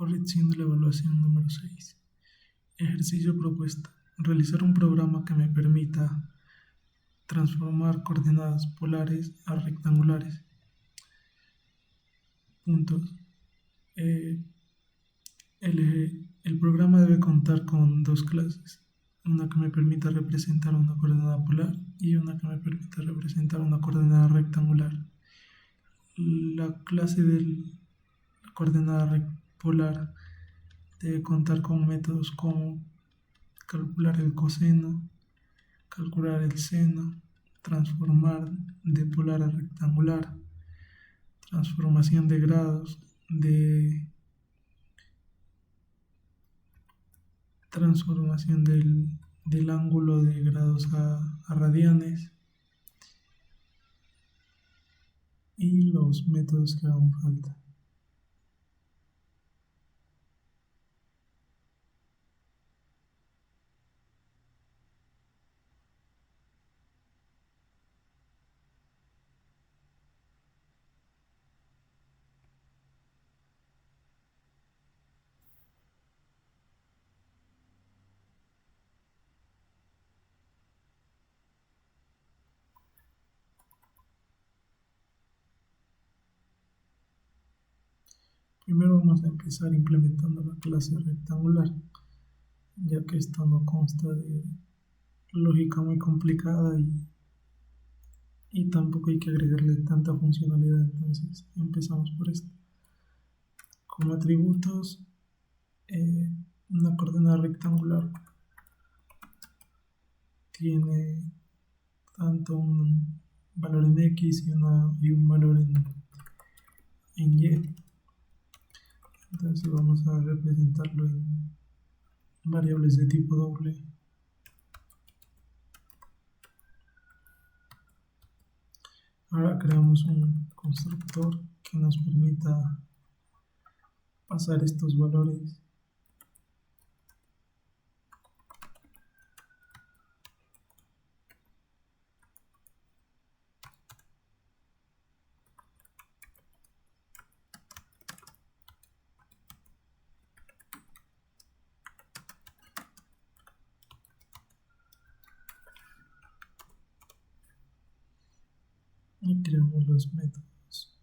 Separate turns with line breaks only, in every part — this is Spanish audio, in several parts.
Corrección de la evaluación número 6. Ejercicio propuesta. Realizar un programa que me permita transformar coordenadas polares a rectangulares. Puntos. El programa debe contar con dos clases. Una que me permita representar una coordenada polar y una que me permita representar una coordenada rectangular. La clase de la coordenada polar debe contar con métodos como calcular el coseno, calcular el seno, transformar de polar a rectangular, transformación de grados, de transformación del ángulo de grados a radianes y los métodos que hagan falta. Primero vamos a empezar implementando la clase rectangular, ya que esto no consta de lógica muy complicada y tampoco hay que agregarle tanta funcionalidad, entonces empezamos por esto. Como atributos, una coordenada rectangular tiene tanto un valor en X y un valor en Y. Entonces vamos a representarlo en variables de tipo doble. Ahora creamos un constructor que nos permita pasar estos valores. Y creamos los métodos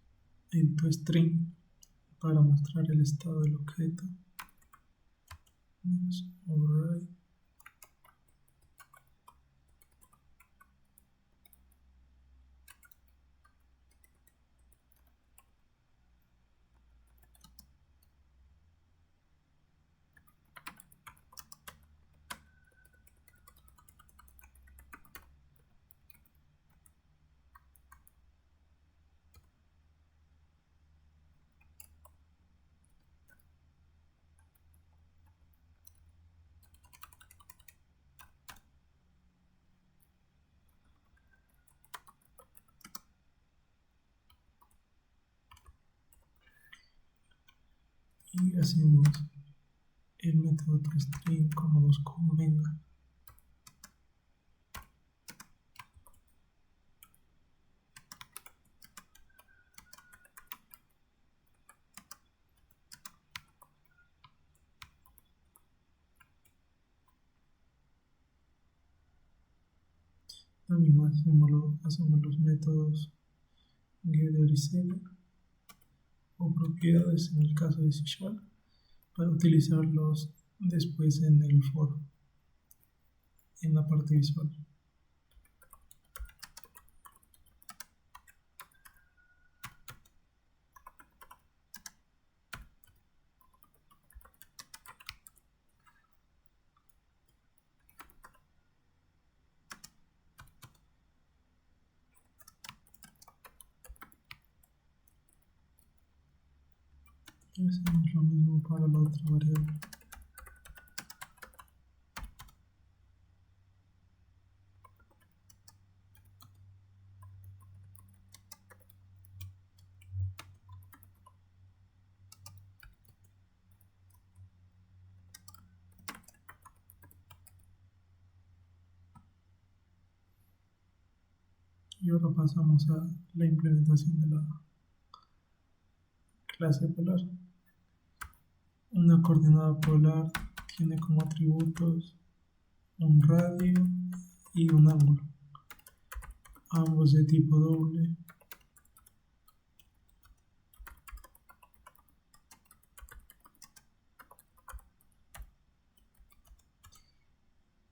en toString para mostrar el estado del objeto. Override. Y hacemos el método toString como nos convenga. También hacemos los métodos getter y setter o propiedades en el caso de C# para utilizarlos después en el for, en la parte visual. Y hacemos lo mismo para la otra variable. Y ahora pasamos a la implementación de la clase polar. Una coordenada polar tiene como atributos un radio y un ángulo, ambos de tipo doble.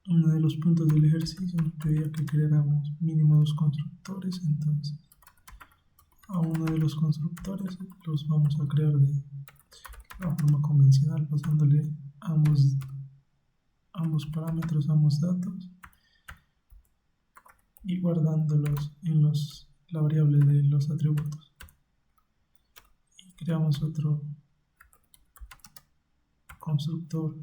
Uno de los puntos del ejercicio nos pedía que creáramos mínimo dos constructores, entonces a uno de los constructores los vamos a crear de la forma convencional, pasándole ambos parámetros, ambos datos y guardándolos en la variable de los atributos. Y creamos otro constructor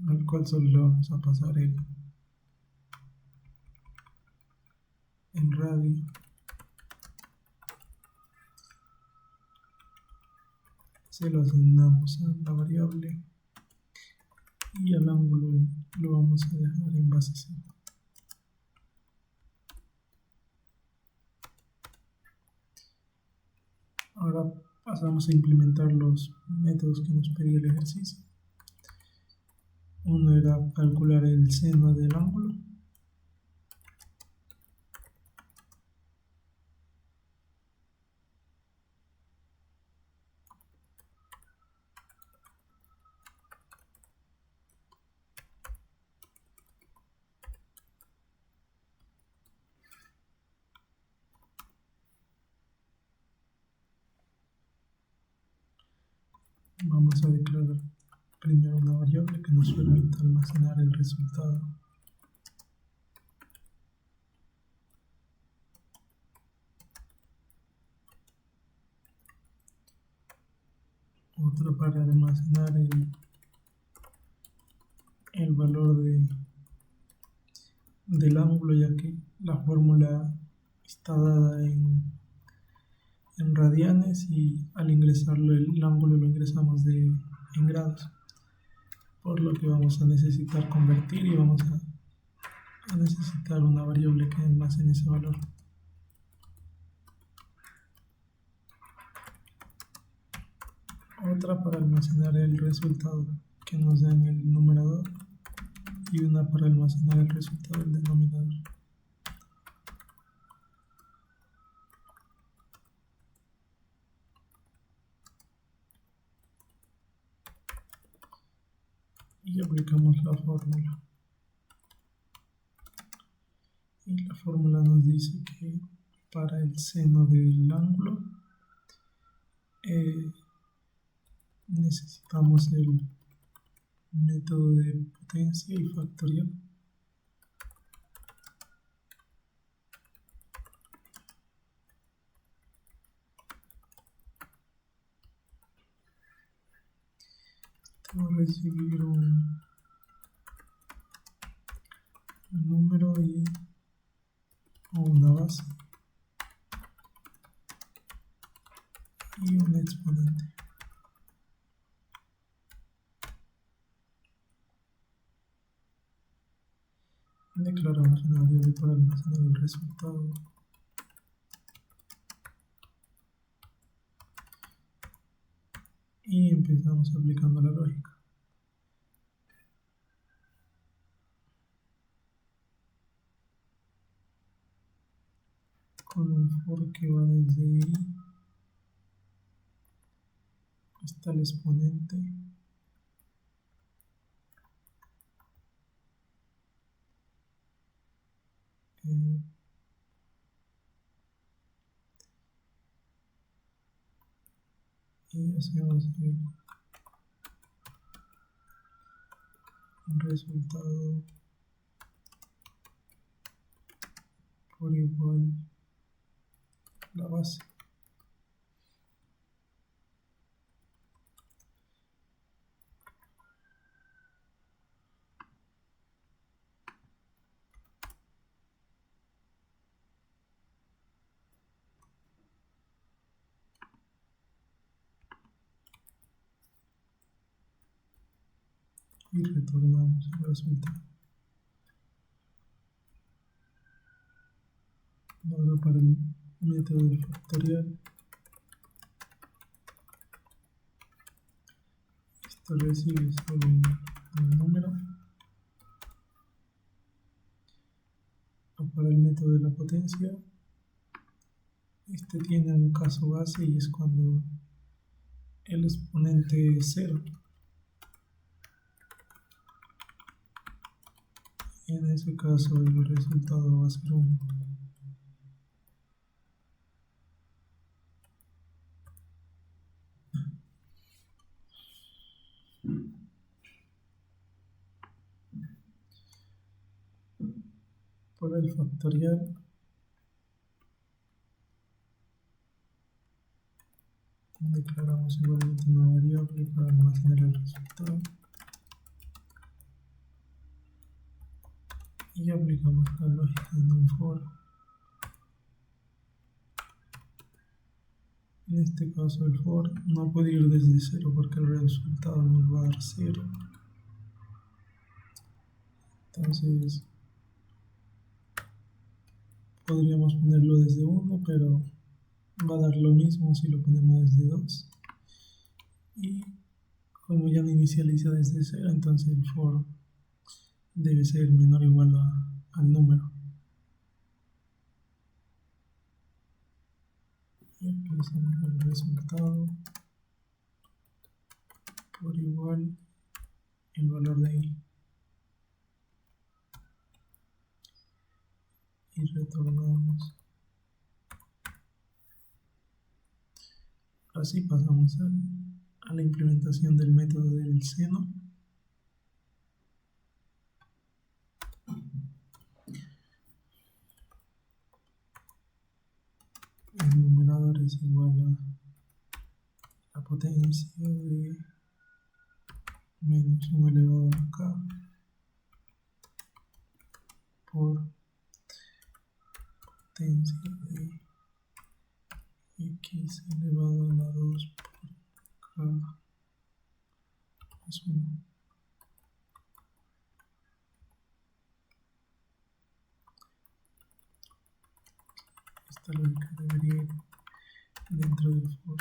al cual solo le vamos a pasar el radio. Se lo asignamos a la variable y al ángulo lo vamos a dejar en base 0. Ahora pasamos a implementar los métodos que nos pedía el ejercicio. Uno era calcular el seno del ángulo. Vamos a declarar primero una variable que nos permita almacenar el resultado. Otra para almacenar el valor del ángulo, ya que la fórmula está dada en radianes y al ingresarlo el ángulo lo ingresamos en grados, por lo que vamos a necesitar convertir y vamos a necesitar una variable que almacene ese valor. Otra para almacenar el resultado que nos da en el numerador y una para almacenar el resultado del denominador. Y aplicamos la fórmula. Y la fórmula nos dice que para el seno del ángulo necesitamos el método de potencia y factorial. Vamos a recibir un número o una base y un exponente. Declaramos una variable para almacenar el resultado. Y empezamos aplicando la lógica. Con un for que va desde i hasta el exponente. Y hacemos el resultado por igual la base. Y retornamos el resultado. Ahora para el método del factorial Esto recibe solo un número. Para el método de la potencia, este tiene un caso base y es cuando el exponente es 0. En ese caso el resultado va a ser 1. Por el factorial, declaramos igualmente una variable para almacenar el resultado y aplicamos la lógica en un for. En este caso el for no puede ir desde 0 porque el resultado nos va a dar 0. Entonces podríamos ponerlo desde 1, pero va a dar lo mismo si lo ponemos desde 2. Y como ya no inicializa desde 0, entonces el for debe ser menor o igual al número. Y actualizamos el resultado por igual el valor de i. Y retornamos. Así pasamos a la implementación del método del seno. El numerador es igual a la potencia de menos 1 elevado a k por potencia de x elevado a la 2 por k más 1. Esta lógica debería ir dentro del for.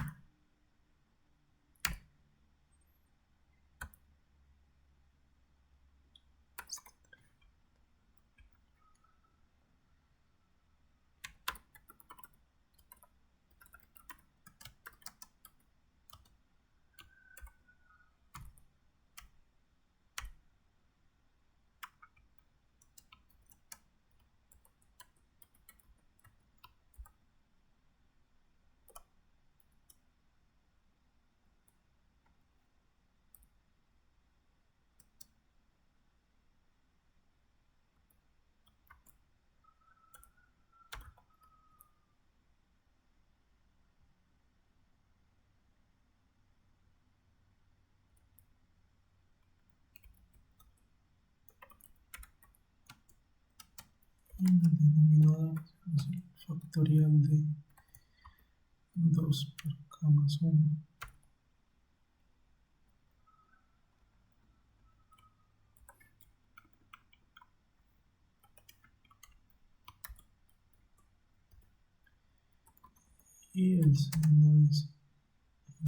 Y en el denominador hacemos el factorial de 2 por k más 1. Y el seno es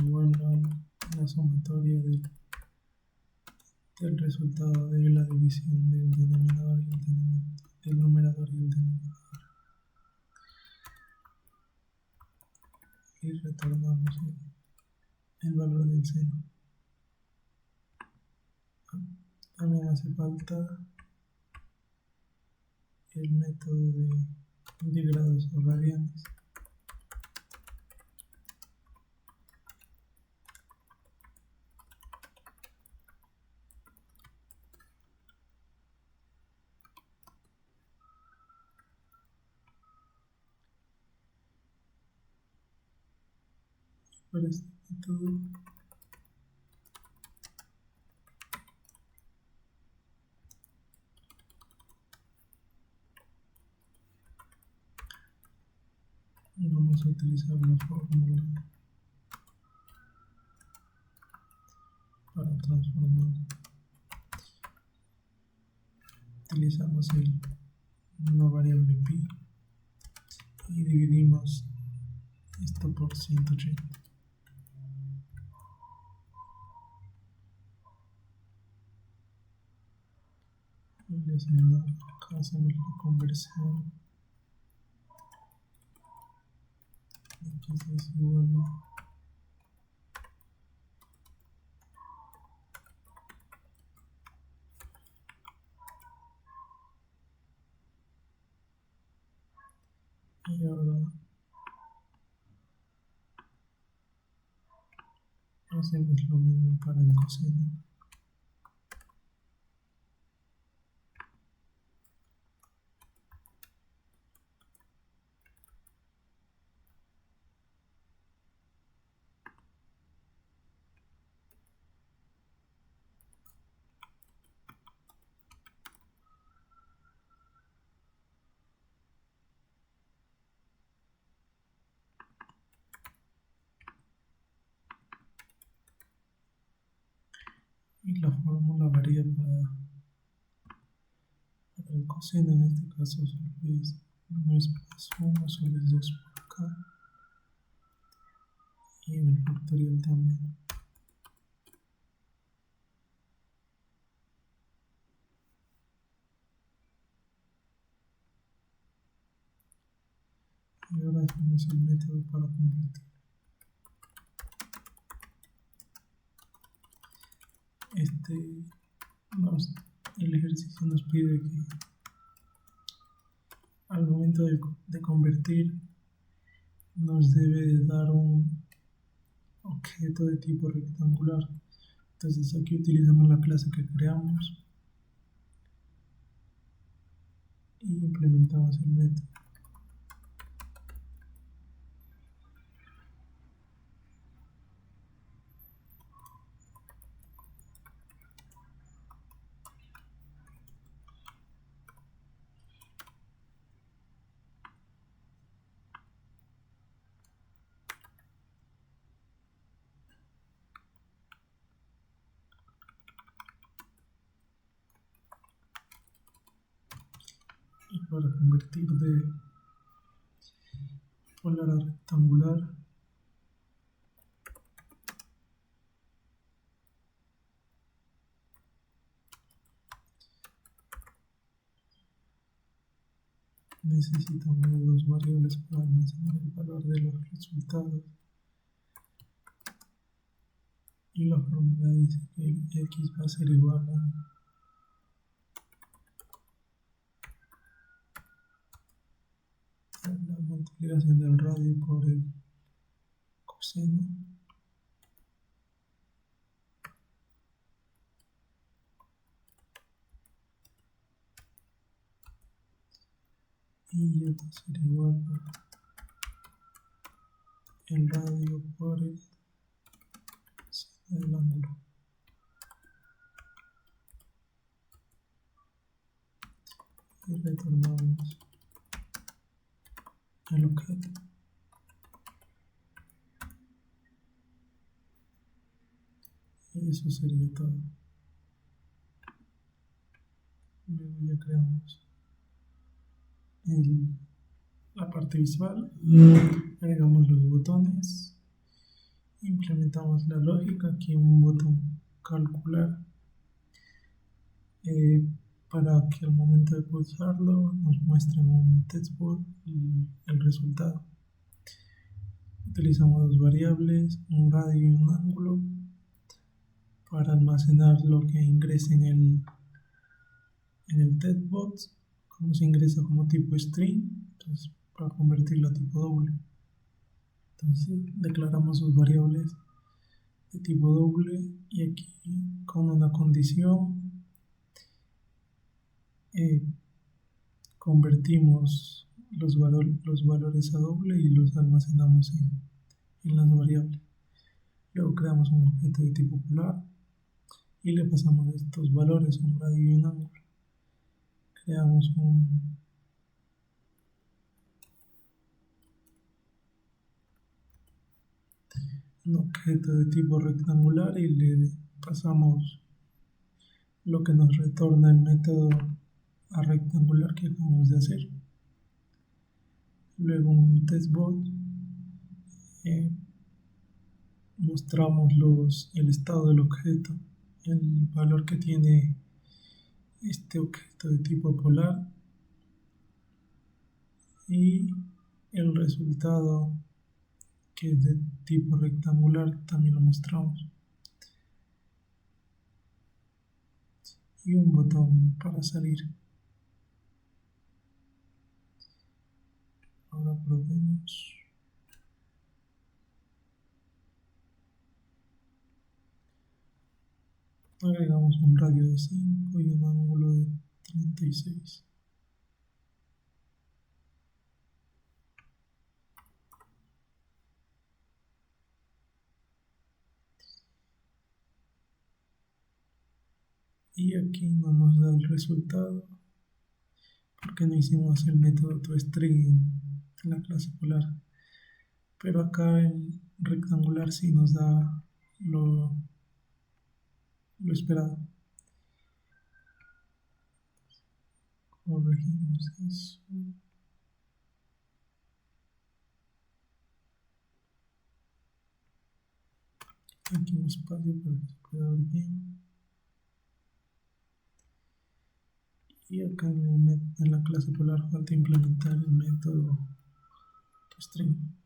igual a la sumatoria del resultado de la división del denominador y del numerador y el denominador. Y retornamos el valor del seno. También hace falta el método de grados o radianes. Para este método vamos a utilizar la fórmula para transformar. Utilizamos una variable pi y dividimos esto por 180. Y haciendo acá hacemos la conversión. X es igual a y ahora hacemos lo mismo para el coseno. Y la fórmula varía para el coseno, en este caso solo es 1 es más 1, solo es 2 por acá. Y en el factorial también. Y ahora hacemos el método para convertir. El ejercicio nos pide que al momento de convertir nos debe dar un objeto de tipo rectangular. Entonces aquí utilizamos la clase que creamos y implementamos el método. Y para convertir de polar a rectangular, necesitamos dos variables para almacenar el valor de los resultados. Y la fórmula dice que x va a ser igual a la multiplicación del radio por el coseno y esto va a ser igual a el radio por el seno del ángulo. Y retornamos el objeto. Y eso sería todo. Luego ya creamos la parte visual, agregamos los botones, implementamos la lógica, aquí un botón calcular para que al momento de pulsarlo nos muestre en un textbook el resultado. Utilizamos dos variables, un radio y un ángulo, para almacenar lo que ingrese en el textbox, como se ingresa como tipo string, entonces para convertirlo a tipo doble. Entonces declaramos sus variables de tipo doble y aquí con una condición convertimos los valores a doble y los almacenamos en las variables. Luego creamos un objeto de tipo polar y le pasamos estos valores, un radio y un ángulo. Creamos un objeto de tipo rectangular y le pasamos lo que nos retorna el método a rectangular que acabamos de hacer. Luego un testbot, mostramos el estado del objeto, el valor que tiene este objeto de tipo polar y el resultado que es de tipo rectangular también lo mostramos y un botón para salir. Ahora probemos. Agregamos un radio de 5 y un ángulo de 36. Y aquí no nos da el resultado porque no hicimos el método toString en la clase polar. Pero acá en rectangular sí nos da lo esperado. Corregimos eso. Aquí un espacio para que se pueda ver bien. Y acá en la clase polar falta implementar el método toString.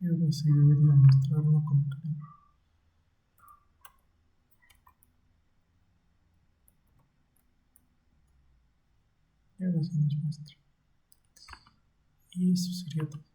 Y ahora sí debería mostrarlo como queremos. Y ahora sí nos muestra. Y eso sería todo.